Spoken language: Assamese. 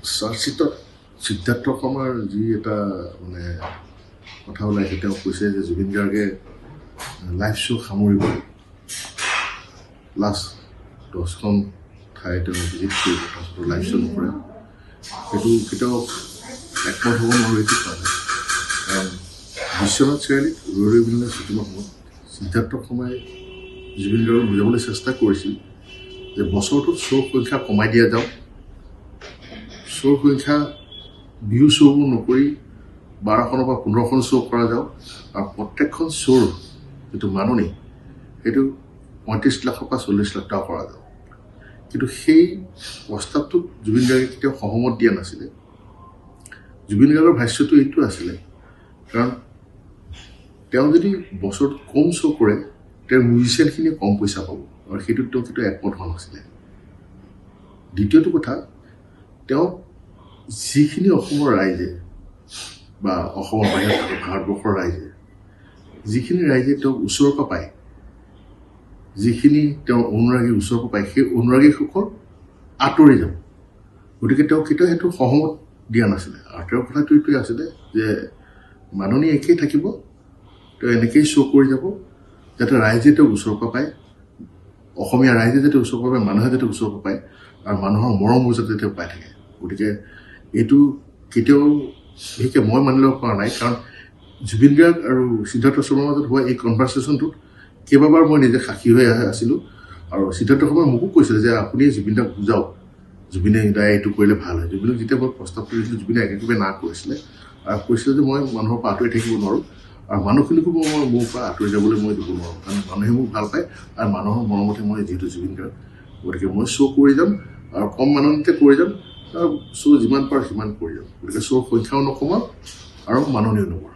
চাৰ্জশ্বিটত সিদ্ধাৰ্থ শৰ্মাৰ যি এটা মানে কথা ওলাইছে, তেওঁ কৈছে যে জুবিন গাৰ্গে লাইভ শ্ব' সামৰিব, লাষ্ট 10খন ঠাই তেওঁ ভিজিট কৰিব, তাৰপিছত লাইভ শ্ব' নকৰে। সেইটো কেতিয়াও একমত হ'ব নোৱাৰোঁ এইটো কাৰণে, কাৰণ বিশ্বনাথ চাৰিআলিত ৰৈ বিনালে শ্বুটিঙৰ সময়ত সিদ্ধাৰ্থ শৰ্মাই জুবিন গাৰ্গক বুজাবলৈ চেষ্টা কৰিছিল যে বছৰটোত শ্ব' সংখ্যা কমাই দিয়া যাওক, শ্ব' সংখ্যা বিহু শ্ব'বোৰ নকৰি 12খন বা 15খন শ্ব' কৰা যাওক, আৰু প্ৰত্যেকখন শ্ব'ৰ যিটো মাননি সেইটো 35 লাখৰ পৰা 40 লাখ টকা কৰা যাওক। কিন্তু সেই প্ৰস্তাৱটোত জুবিন গাৰ্গে কেতিয়াও সহমত দিয়া নাছিলে। জুবিন গাৰ্গৰ ভাষ্যটো এইটো আছিলে, কাৰণ তেওঁ যদি বছৰত কম শ্ব' কৰে তেওঁৰ মিউজিচিয়ানখিনিয়ে কম পইচা পাব, আৰু সেইটোত তেওঁ কেতিয়াও একমত হোৱা নাছিলে। দ্বিতীয়টো কথা, তেওঁ যিখিনি অসমৰ ৰাইজে বা অসমৰ বাহিৰত থকা ভাৰতবৰ্ষৰ ৰাইজে যিখিনি ৰাইজে তেওঁক ওচৰৰ পৰা পায়, যিখিনি তেওঁৰ অনুৰাগী ওচৰৰ পৰা পায়, সেই অনুৰাগীসকল আঁতৰি যাব। গতিকে তেওঁ কেতিয়াও সেইটো সহমত দিয়া নাছিলে। আৰু তেওঁৰ কথাটো এইটোৱে আছিলে যে মাননি একেই থাকিব, তেওঁ এনেকেই শ্ব' কৰি যাব যাতে ৰাইজে তেওঁক ওচৰৰ পৰা পায়, অসমীয়া ৰাইজে যাতে ওচৰৰ পৰা পায়, মানুহে যাতে ওচৰৰ পৰা পায়, আৰু মানুহৰ মৰমবোৰ যাতে তেওঁ পাই থাকে। গতিকে এইটো কেতিয়াও বিশেষকৈ মই মানি ল'ব পৰা নাই, কাৰণ জুবিন গাৰ্গ আৰু সিদ্ধাৰ্থ শৰ্মাৰ মাজত হোৱা এই কনভাৰ্চেশ্যনটোত কেইবাবাৰ মই নিজে সাক্ষী হৈ আছিলোঁ। আৰু সিদ্ধাৰ্থ শৰ্মাই মোকো কৈছিলে যে আপুনি জুবিন দাক বুজাওক, জুবিনে দাই এইটো কৰিলে ভাল হয়। জুবিনক যেতিয়া মই প্ৰস্তাৱ কৰিছিলোঁ, জুবিনে একেবাৰে না কৰিছিলে, আৰু কৈছিলে যে মই মানুহৰ পৰা আঁতৰি থাকিব নোৱাৰোঁ, আৰু মানুহখিনিকো মই মোৰ পৰা আঁতৰি যাবলৈ মই দিব নোৱাৰোঁ, কাৰণ মানুহে মোক ভাল পায়, আৰু মানুহৰ মৰমতে মই যিহেতু জুবিন গাৰ্গ, গতিকে মই শ্ব' কৰি যাম, আৰু কম মাননিতে কৰি যাম, আৰু শ্ব' যিমান পাৰোঁ সিমান কৰি যাম। গতিকে শ্ব' সংখ্যাও নকমাম আৰু মাননিও নকৰোঁ।